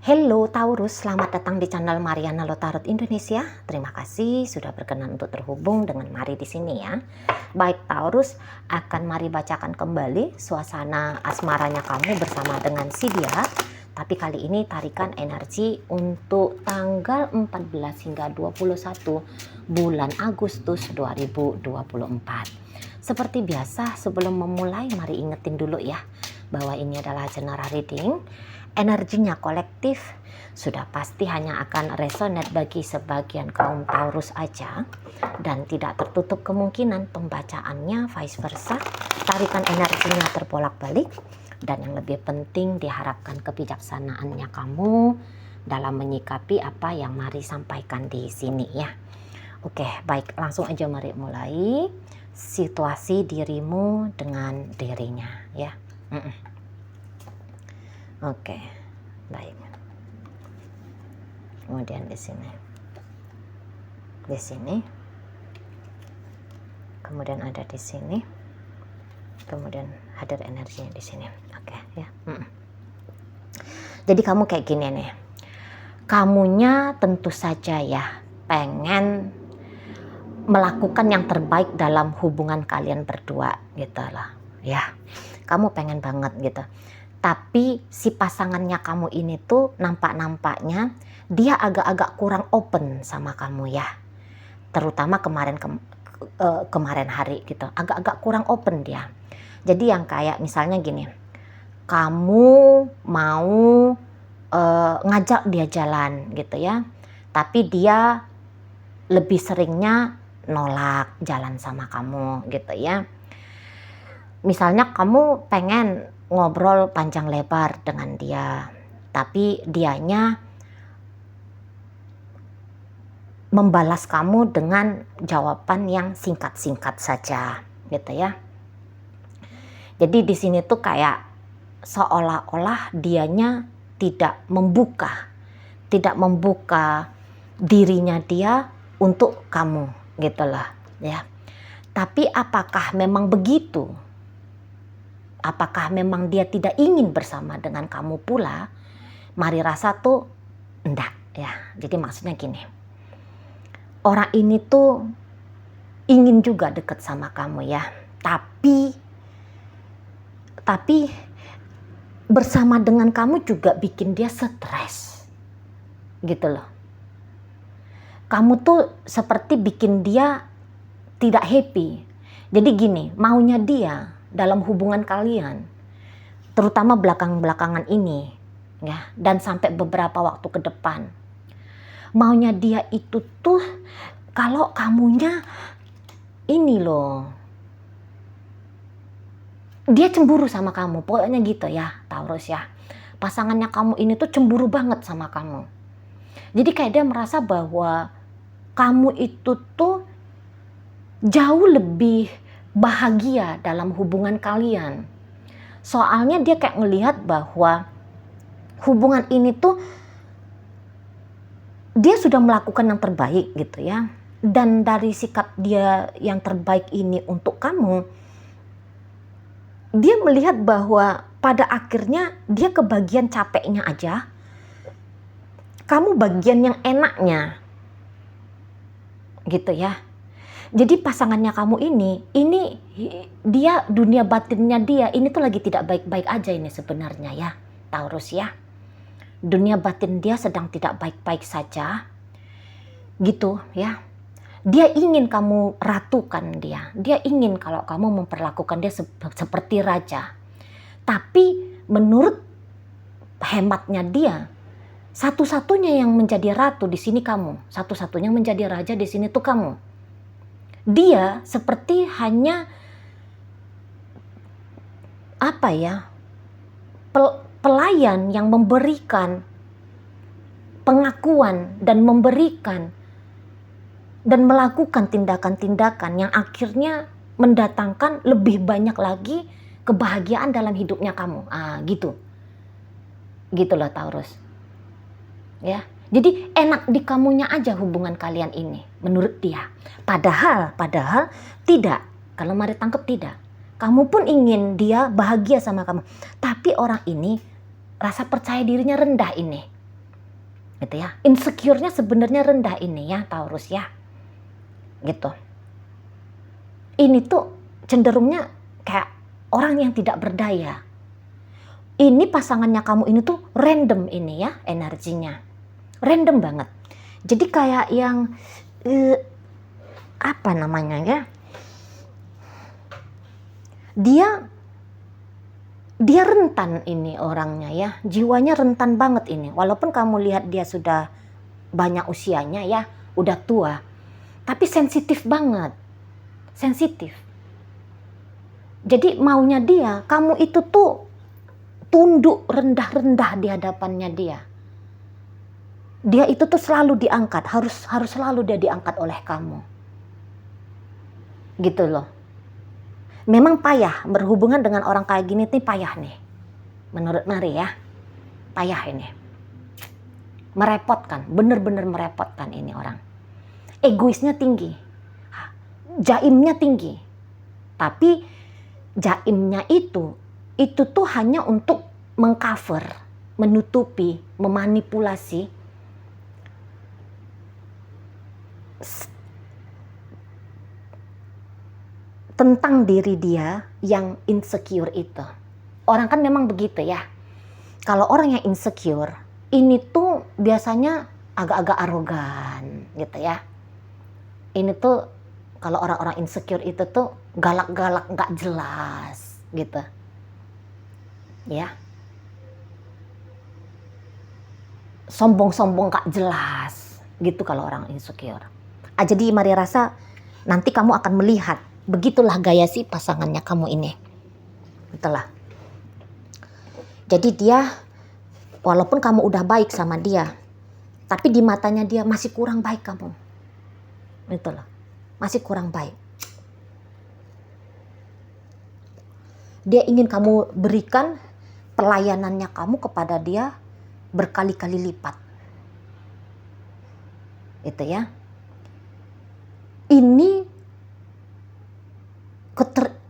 Hello Taurus, selamat datang di channel Mariana Lotarot Indonesia. Terima kasih sudah berkenan untuk terhubung dengan Mari di sini ya. Baik Taurus, akan Mari bacakan kembali suasana asmaranya kamu bersama dengan si dia. Tapi kali ini tarikan energi untuk tanggal 14 hingga 21 bulan Agustus 2024. Seperti biasa, sebelum memulai mari ingetin dulu ya bahwa ini adalah general reading. Energinya kolektif, sudah pasti hanya akan resonate bagi sebagian kaum Taurus aja, dan tidak tertutup kemungkinan pembacaannya vice versa, tarikan energinya terbolak-balik, dan yang lebih penting diharapkan kebijaksanaannya kamu dalam menyikapi apa yang Mari sampaikan di sini ya. Oke, baik, langsung aja mari mulai situasi dirimu dengan dirinya ya. Oke, baik. Kemudian di sini, kemudian ada di sini, kemudian hadir energinya di sini. Oke, ya. Jadi kamu kayak gini nih, kamunya tentu saja ya pengen melakukan yang terbaik dalam hubungan kalian berdua gitu lah, ya. Kamu pengen banget gitu. Tapi si pasangannya kamu ini tuh nampaknya dia agak-agak kurang open sama kamu ya. Terutama kemarin hari gitu, agak-agak kurang open dia. Jadi yang kayak misalnya gini, kamu mau ngajak dia jalan gitu ya, tapi dia lebih seringnya nolak jalan sama kamu gitu ya. Misalnya kamu pengen ngobrol panjang lebar dengan dia, tapi dianya membalas kamu dengan jawaban yang singkat-singkat saja gitu ya. Jadi di sini tuh kayak seolah-olah dianya tidak membuka dirinya dia untuk kamu gitu lah ya. Tapi apakah memang begitu? Apakah memang dia tidak ingin bersama dengan kamu pula? Mari rasa tuh enggak ya. Jadi maksudnya gini, orang ini tuh ingin juga dekat sama kamu ya, tapi bersama dengan kamu juga bikin dia stres gitu loh. Kamu tuh seperti bikin dia tidak happy. Jadi gini, maunya dia dalam hubungan kalian, terutama belakangan ini ya, dan sampai beberapa waktu ke depan, maunya dia itu tuh kalau kamunya ini loh, dia cemburu sama kamu, pokoknya gitu ya Taurus ya. Pasangannya kamu ini tuh cemburu banget sama kamu. Jadi kayak dia merasa bahwa kamu itu tuh jauh lebih bahagia dalam hubungan kalian. Soalnya dia kayak ngelihat bahwa hubungan ini tuh dia sudah melakukan yang terbaik gitu ya. Dan dari sikap dia yang terbaik ini untuk kamu, dia melihat bahwa pada akhirnya dia kebagian capeknya aja, kamu bagian yang enaknya gitu ya. Jadi pasangannya kamu ini dia dunia batinnya dia ini tuh lagi tidak baik-baik aja ini sebenarnya ya Taurus ya. Dunia batin dia sedang tidak baik-baik saja gitu ya. Dia ingin kamu ratukan dia. Dia ingin kalau kamu memperlakukan dia seperti raja. Tapi menurut hematnya dia, satu-satunya yang menjadi ratu di sini kamu. Satu-satunya menjadi raja di sini tuh kamu. Dia seperti hanya apa ya, pelayan yang memberikan pengakuan dan memberikan dan melakukan tindakan-tindakan yang akhirnya mendatangkan lebih banyak lagi kebahagiaan dalam hidupnya kamu. Gitu loh Taurus ya. Jadi enak di kamunya aja hubungan kalian ini menurut dia. Padahal tidak. Kalau Mari tangkap tidak. Kamu pun ingin dia bahagia sama kamu. Tapi orang ini rasa percaya dirinya rendah ini. gitu ya. Insecure-nya sebenarnya rendah ini ya Taurus ya, gitu. Ini tuh cenderungnya kayak orang yang tidak berdaya. Ini pasangannya kamu ini tuh random ini ya energinya, random banget. Jadi kayak yang apa namanya ya, dia rentan ini orangnya ya, jiwanya rentan banget ini. Walaupun kamu lihat dia sudah banyak usianya ya, udah tua, tapi sensitif banget, sensitif. Jadi maunya dia, kamu itu tuh tunduk rendah-rendah di hadapannya dia. Dia itu tuh selalu diangkat, harus selalu dia diangkat oleh kamu. Gitu loh. Memang payah berhubungan dengan orang kayak gini nih, payah nih. Menurut Mari ya, payah ini. Merepotkan, bener-bener merepotkan ini orang. Egoisnya tinggi, jaimnya tinggi. Tapi jaimnya itu tuh hanya untuk mengcover, menutupi, memanipulasi tentang diri dia yang insecure itu. Orang kan memang begitu ya. Kalau orang yang insecure, ini tuh biasanya agak-agak arogan gitu ya. Ini tuh kalau orang-orang insecure itu tuh galak-galak gak jelas gitu. Ya. Sombong-sombong gak jelas gitu kalau orang insecure. Jadi Mari rasa nanti kamu akan melihat begitulah gaya si pasangannya kamu ini. Itulah. Jadi dia, walaupun kamu udah baik sama dia, tapi di matanya dia masih kurang baik kamu. Itulah. Masih kurang baik. Dia ingin kamu berikan pelayanannya kamu kepada dia berkali-kali lipat. Itu ya. Ini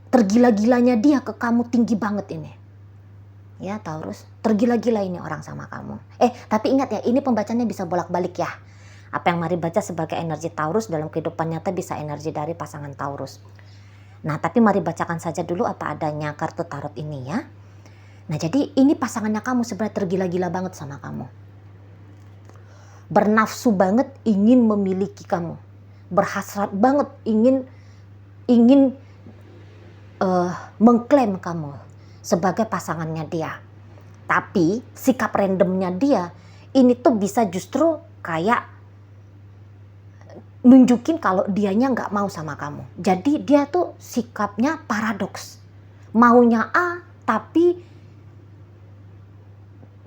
tergila-gilanya dia ke kamu tinggi banget ini. Ya Taurus, tergila-gila ini orang sama kamu. Tapi ingat ya, ini pembacanya bisa bolak-balik ya. Apa yang Mari baca sebagai energi Taurus dalam kehidupan nyata bisa energi dari pasangan Taurus. Nah, tapi Mari bacakan saja dulu apa adanya kartu tarot ini ya. Nah, jadi ini pasangannya kamu sebenarnya tergila-gila banget sama kamu. Bernafsu banget ingin memiliki kamu. Berhasrat banget ingin mengklaim kamu sebagai pasangannya dia. Tapi sikap randomnya dia ini tuh bisa justru kayak nunjukin kalau dianya nggak mau sama kamu. Jadi dia tuh sikapnya paradoks. Maunya A tapi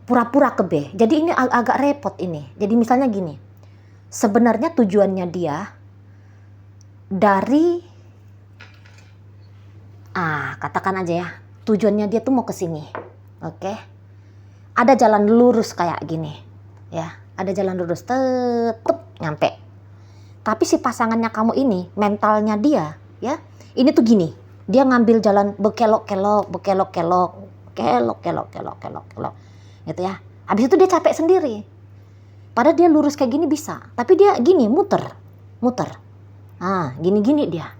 pura-pura ke B. Jadi ini agak repot ini. Jadi misalnya gini. Sebenarnya tujuannya dia dari katakan aja ya. Tujuannya dia tuh mau ke sini. Oke. Ada jalan lurus kayak gini. Ya, ada jalan lurus tetep nyampe. Tapi si pasangannya kamu ini, mentalnya dia, ya, ini tuh gini. Dia ngambil jalan bekelok-kelok, gitu ya. Habis itu dia capek sendiri. Padahal dia lurus kayak gini bisa, tapi dia gini muter. Gini-gini dia.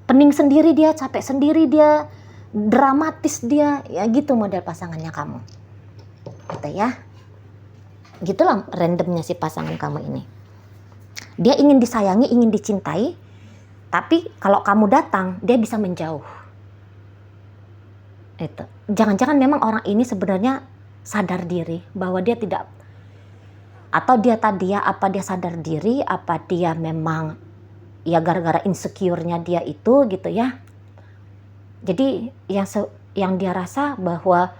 Pening sendiri dia, capek sendiri dia, dramatis dia, ya gitu model pasangannya kamu. Gitu ya. Gitulah randomnya si pasangan kamu ini. Dia ingin disayangi, ingin dicintai, tapi kalau kamu datang, dia bisa menjauh. Itu. Jangan-jangan memang orang ini sebenarnya sadar diri bahwa dia tidak, atau dia sadar diri, apa dia memang ya gara-gara insecure-nya dia itu gitu ya. Jadi yang dia rasa bahwa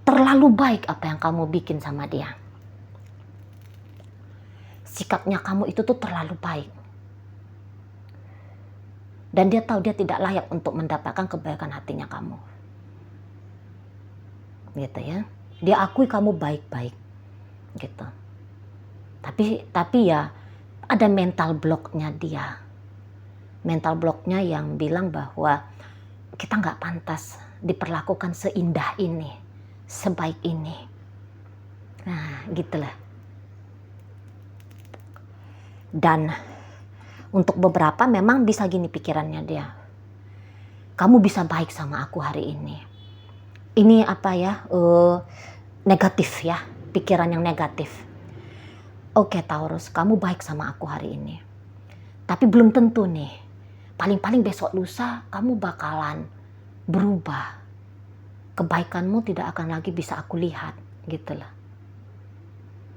terlalu baik apa yang kamu bikin sama dia. Sikapnya kamu itu tuh terlalu baik. Dan dia tahu dia tidak layak untuk mendapatkan kebaikan hatinya kamu. Gitu ya. Dia akui kamu baik-baik. Gitu. Tapi ya ada mental blocknya dia. Mental blocknya yang bilang bahwa kita nggak pantas diperlakukan seindah ini, sebaik ini. Nah, gitulah. Dan untuk beberapa memang bisa gini pikirannya dia. Kamu bisa baik sama aku hari ini. Ini apa ya, negatif ya, pikiran yang negatif. Oke Taurus, kamu baik sama aku hari ini. Tapi belum tentu nih, paling-paling besok lusa kamu bakalan berubah. Kebaikanmu tidak akan lagi bisa aku lihat, gitu lah.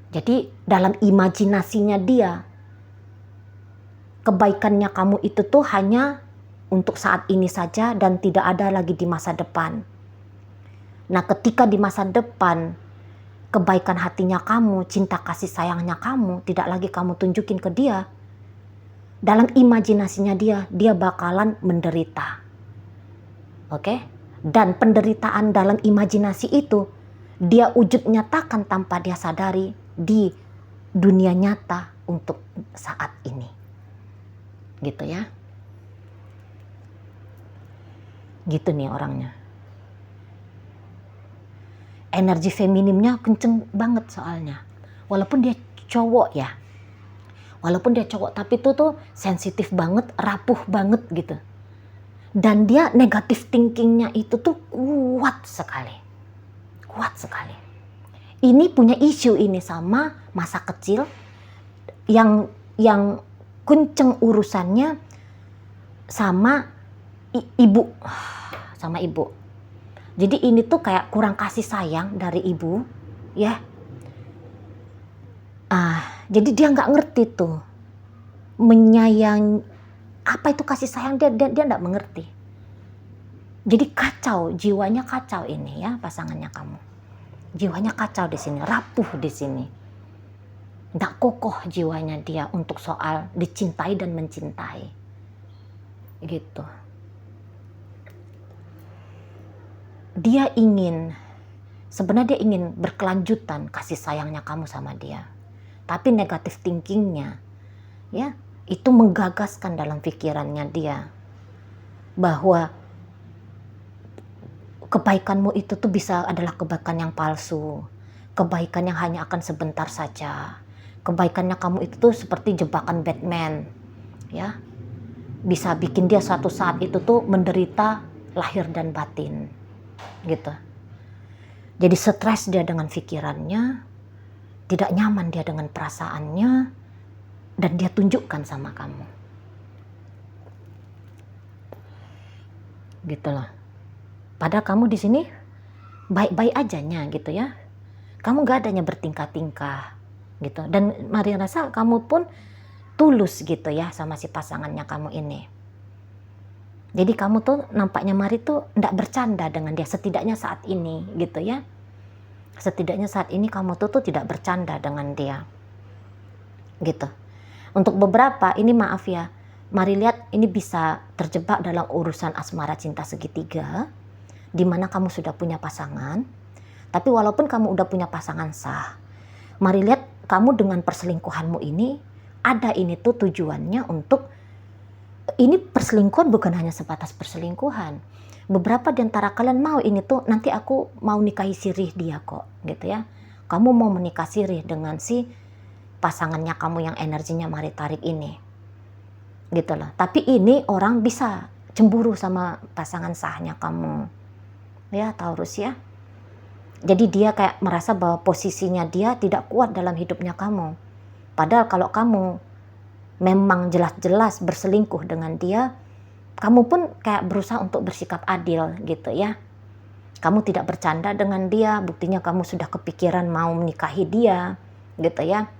Jadi dalam imajinasinya dia, kebaikannya kamu itu tuh hanya untuk saat ini saja dan tidak ada lagi di masa depan. Nah, ketika di masa depan kebaikan hatinya kamu, cinta kasih sayangnya kamu tidak lagi kamu tunjukin ke dia, dalam imajinasinya dia bakalan menderita. Oke? Dan penderitaan dalam imajinasi itu dia wujud nyatakan tanpa dia sadari di dunia nyata untuk saat ini. Gitu ya. Gitu nih orangnya. Energi feminimnya kenceng banget soalnya. Walaupun dia cowok ya. Walaupun dia cowok, tapi itu tuh sensitif banget, rapuh banget gitu. Dan dia negatif thinkingnya itu tuh kuat sekali. Kuat sekali. Ini punya isu ini sama masa kecil yang kenceng urusannya sama ibu. Sama ibu. Jadi ini tuh kayak kurang kasih sayang dari ibu, ya. Jadi dia nggak ngerti tuh menyayang apa itu kasih sayang, dia nggak mengerti. Jadi kacau, jiwanya kacau ini ya pasangannya kamu. Jiwanya kacau di sini, rapuh di sini. Nggak kokoh jiwanya dia untuk soal dicintai dan mencintai. Gitu. Sebenarnya dia ingin berkelanjutan kasih sayangnya kamu sama dia. Tapi negatif thinkingnya, ya, itu menggagaskan dalam pikirannya dia bahwa kebaikanmu itu tuh bisa adalah kebaikan yang palsu, kebaikan yang hanya akan sebentar saja. Kebaikannya kamu itu tuh seperti jebakan Batman, ya, bisa bikin dia suatu saat itu tuh menderita lahir dan batin, gitu. Jadi stres dia dengan pikirannya, tidak nyaman dia dengan perasaannya, dan dia tunjukkan sama kamu. Gitu loh. Padahal kamu di sini baik-baik ajanya gitu ya. Kamu gak adanya bertingkah-tingkah gitu. Dan Maria rasa kamu pun tulus gitu ya sama si pasangannya kamu ini. Jadi kamu tuh nampaknya Mari tuh nggak bercanda dengan dia setidaknya saat ini gitu ya. Setidaknya saat ini kamu tuh tidak bercanda dengan dia. Gitu. Untuk beberapa ini maaf ya, Mari lihat ini bisa terjebak dalam urusan asmara cinta segitiga, di mana kamu sudah punya pasangan. Tapi walaupun kamu udah punya pasangan sah, Mari lihat kamu dengan perselingkuhanmu ini, ada ini tuh tujuannya untuk, ini perselingkuhan bukan hanya sebatas perselingkuhan. Beberapa di antara kalian mau ini tuh, nanti aku mau nikahi sirih dia kok, gitu ya. Kamu mau menikah sirih dengan si pasangannya kamu yang energinya Mari tarik ini. Gitu loh. Tapi ini orang bisa cemburu sama pasangan sahnya kamu. Ya, Taurus ya. Jadi dia kayak merasa bahwa posisinya dia tidak kuat dalam hidupnya kamu. Padahal kalau kamu memang jelas-jelas berselingkuh dengan dia, kamu pun kayak berusaha untuk bersikap adil gitu ya. Kamu tidak bercanda dengan dia, buktinya kamu sudah kepikiran mau menikahi dia gitu ya.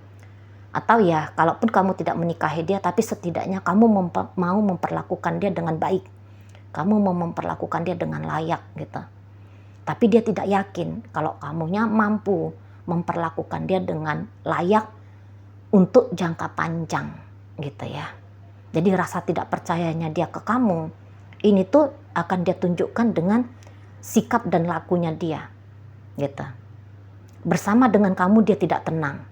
Atau ya kalaupun kamu tidak menikahi dia, tapi setidaknya kamu mau memperlakukan dia dengan baik. Kamu mau memperlakukan dia dengan layak gitu. Tapi dia tidak yakin kalau kamunya mampu memperlakukan dia dengan layak untuk jangka panjang gitu ya. Jadi rasa tidak percayanya dia ke kamu, ini tuh akan dia tunjukkan dengan sikap dan lakunya dia. Gitu. Bersama dengan kamu dia tidak tenang.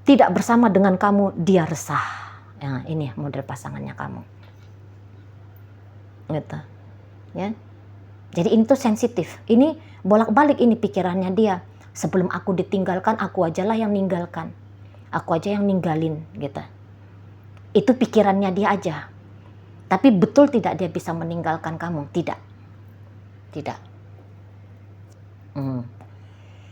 Tidak bersama dengan kamu dia resah. Nah, ini model pasangannya kamu. Gitu. Ya. Jadi ini tuh sensitif. Ini bolak-balik ini pikirannya dia. Sebelum aku ditinggalkan, aku ajalah yang ninggalkan. Aku aja yang ninggalin gitu. Itu pikirannya dia aja. Tapi betul tidak dia bisa meninggalkan kamu? Tidak. Tidak.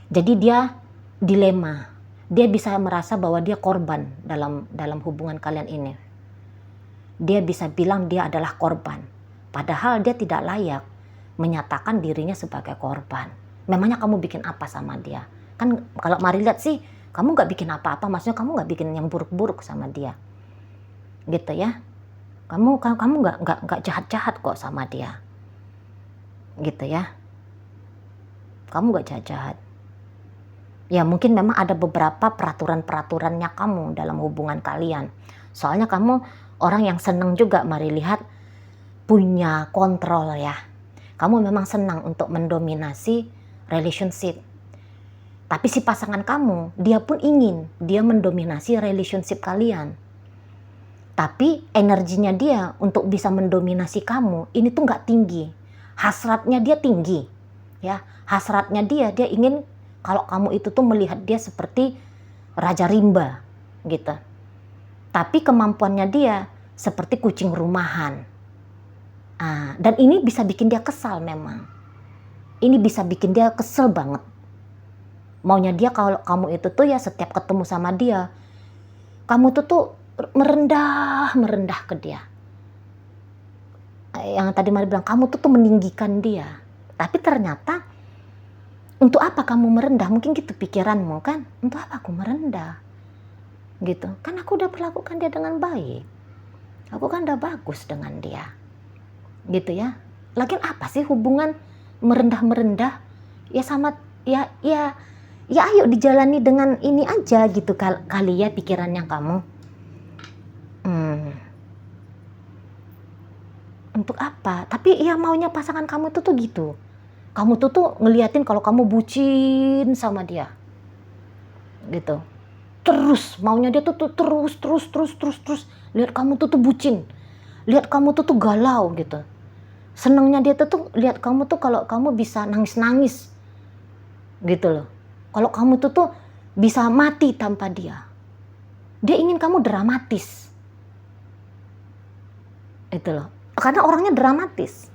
Jadi dia dilema. Dia bisa merasa bahwa dia korban dalam hubungan kalian ini. Dia bisa bilang dia adalah korban. Padahal dia tidak layak menyatakan dirinya sebagai korban. Memangnya kamu bikin apa sama dia? Kan kalau Mari lihat sih, kamu gak bikin apa-apa. Maksudnya kamu gak bikin yang buruk-buruk sama dia. Gitu ya. Kamu gak jahat-jahat kok sama dia. Gitu ya. Kamu gak jahat-jahat. Ya mungkin memang ada beberapa peraturan-peraturannya kamu dalam hubungan kalian. Soalnya kamu orang yang senang juga, Mari lihat, punya kontrol ya. Kamu memang senang untuk mendominasi relationship. Tapi si pasangan kamu, dia pun ingin dia mendominasi relationship kalian. Tapi energinya dia untuk bisa mendominasi kamu, ini tuh gak tinggi. Hasratnya dia tinggi. Ya, hasratnya dia ingin kalau kamu itu tuh melihat dia seperti Raja Rimba gitu. Tapi kemampuannya dia seperti kucing rumahan. Dan ini bisa bikin dia kesal memang. Ini bisa bikin dia kesel banget. Maunya dia kalau kamu itu tuh ya setiap ketemu sama dia, kamu tuh merendah ke dia. Yang tadi Mari bilang, kamu tuh meninggikan dia. Tapi ternyata untuk apa kamu merendah? Mungkin gitu pikiranmu kan. Untuk apa aku merendah? Gitu. Kan aku udah perlakukan dia dengan baik. Aku kan udah bagus dengan dia. Gitu ya. Lagian apa sih hubungan merendah-merendah? Ya sama ya ayo dijalani dengan ini aja gitu kali ya pikirannya kamu. Untuk apa? Tapi ya maunya pasangan kamu itu tuh gitu. Kamu tuh ngeliatin kalau kamu bucin sama dia. Gitu. Terus maunya dia tuh terus. Lihat kamu tuh bucin. Lihat kamu tuh galau gitu. Senangnya dia tuh lihat kamu tuh kalau kamu bisa nangis-nangis. Gitu loh. Kalau kamu tuh bisa mati tanpa dia. Dia ingin kamu dramatis. Itu loh. Karena orangnya dramatis.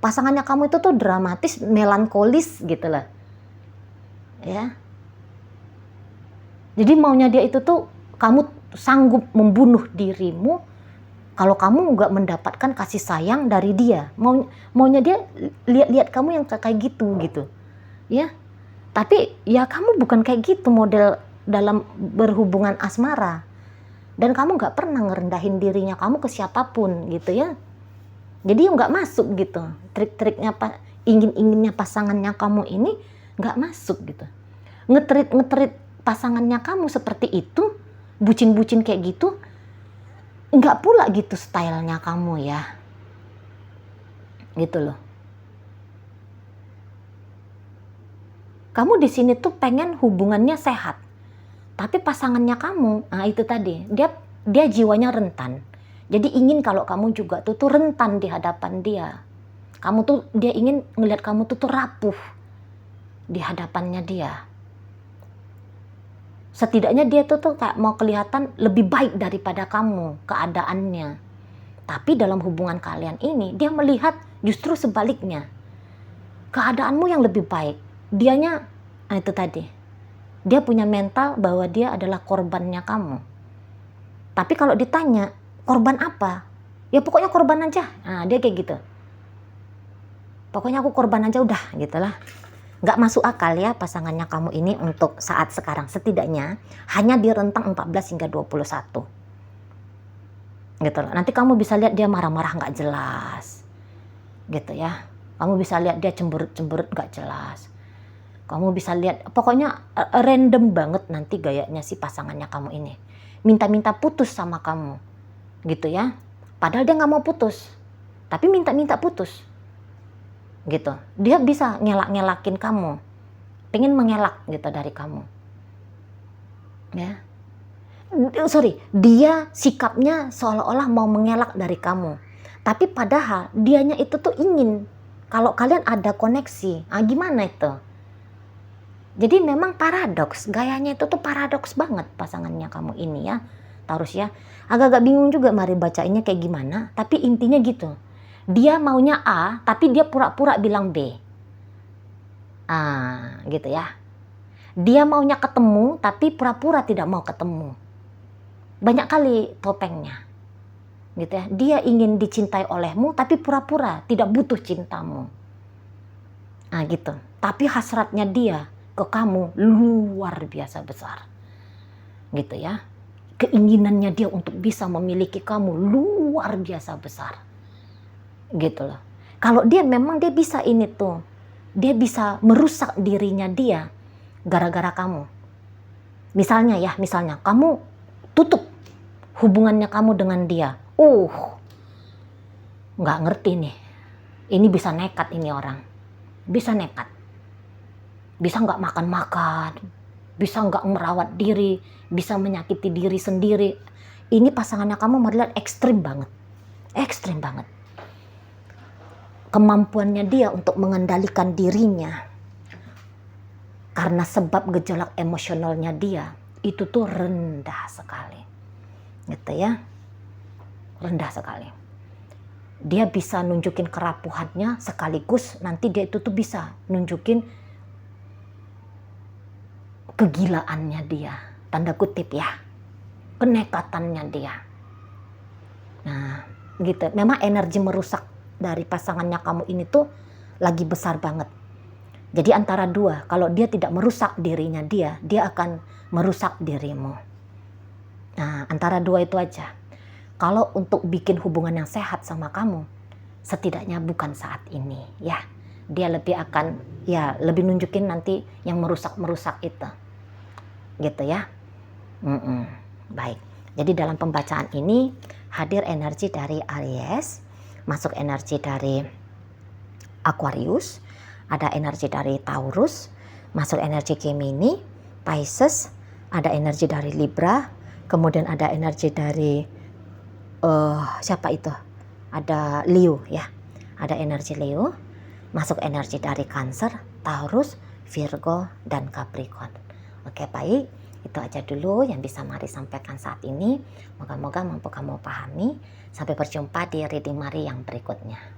Pasangannya kamu itu tuh dramatis, melankolis gitu lah. Ya. Jadi maunya dia itu tuh kamu sanggup membunuh dirimu kalau kamu nggak mendapatkan kasih sayang dari dia. Maunya dia lihat kamu yang kayak gitu. Ya. Tapi ya kamu bukan kayak gitu model dalam berhubungan asmara. Dan kamu nggak pernah ngerendahin dirinya kamu ke siapapun gitu ya. Jadi nggak masuk gitu, trik-triknya ingin-inginnya pasangannya kamu ini nggak masuk gitu. Ngetrit pasangannya kamu seperti itu, bucin-bucin kayak gitu, nggak pula gitu stylenya kamu ya, gitu loh. Kamu di sini tuh pengen hubungannya sehat, tapi pasangannya kamu, itu tadi dia jiwanya rentan. Jadi ingin kalau kamu juga tuh rentan di hadapan dia. Dia ingin ngelihat kamu tuh rapuh di hadapannya dia. Setidaknya dia tuh kayak mau kelihatan lebih baik daripada kamu keadaannya. Tapi dalam hubungan kalian ini dia melihat justru sebaliknya. Keadaanmu yang lebih baik. Dianya itu tadi. Dia punya mental bahwa dia adalah korbannya kamu. Tapi kalau ditanya korban apa? Ya pokoknya korban aja. Dia kayak gitu. Pokoknya aku korban aja udah gitulah. Nggak masuk akal ya pasangannya kamu ini untuk saat sekarang. Setidaknya hanya di rentang 14 hingga 21. Gitu loh. Nanti kamu bisa lihat dia marah-marah nggak jelas. Gitu ya. Kamu bisa lihat dia cemberut-cemberut nggak jelas. Kamu bisa lihat pokoknya random banget nanti gayanya si pasangannya kamu ini. Minta-minta putus sama kamu. Gitu ya, padahal dia nggak mau putus, tapi minta putus, gitu. Dia bisa ngelak-ngelakin kamu, pengen mengelak gitu dari kamu, ya. Dia sikapnya seolah-olah mau mengelak dari kamu, tapi padahal dianya itu tuh ingin kalau kalian ada koneksi. Gimana itu? Jadi memang paradoks, gayanya itu tuh paradoks banget pasangannya kamu ini ya. Taurus ya. Agak-agak bingung juga Mari bacainnya kayak gimana, tapi intinya gitu. Dia maunya A, tapi dia pura-pura bilang B. Gitu ya. Dia maunya ketemu, tapi pura-pura tidak mau ketemu. Banyak kali topengnya. Gitu ya. Dia ingin dicintai olehmu, tapi pura-pura tidak butuh cintamu. Gitu. Tapi hasratnya dia ke kamu luar biasa besar. Gitu ya. Keinginannya dia untuk bisa memiliki kamu luar biasa besar. Gitu loh. Kalau dia memang dia bisa ini tuh, dia bisa merusak dirinya dia gara-gara kamu. Misalnya kamu tutup hubungannya kamu dengan dia. Nggak ngerti nih. Ini bisa nekat ini orang. Bisa nekat. Bisa nggak makan-makan. Bisa nggak merawat diri. Bisa menyakiti diri sendiri. Ini pasangannya kamu melihat ekstrim banget. Ekstrim banget. Kemampuannya dia untuk mengendalikan dirinya karena sebab gejolak emosionalnya dia itu tuh rendah sekali, gitu ya, rendah sekali. Dia bisa nunjukin kerapuhannya sekaligus nanti dia itu tuh bisa nunjukin kegilaannya dia, tanda kutip ya, kenekatannya dia. Nah, gitu. Memang energi merusak dari pasangannya kamu ini tuh lagi besar banget. Jadi antara dua, kalau dia tidak merusak dirinya dia akan merusak dirimu. Nah, antara dua itu aja. Kalau untuk bikin hubungan yang sehat sama kamu, setidaknya bukan saat ini ya. Dia lebih akan lebih nunjukin nanti yang merusak-merusak itu. Gitu ya. Baik. Jadi dalam pembacaan ini hadir energi dari Aries, masuk energi dari Aquarius, ada energi dari Taurus, masuk energi Gemini, Pisces, ada energi dari Libra, kemudian ada energi dari siapa itu? Ada Leo ya. Ada energi Leo, masuk energi dari Cancer, Taurus, Virgo, dan Capricorn. Oke, baik. Itu aja dulu yang bisa Mari sampaikan saat ini. Moga-moga mampu kamu pahami. Sampai berjumpa di reading Mari yang berikutnya.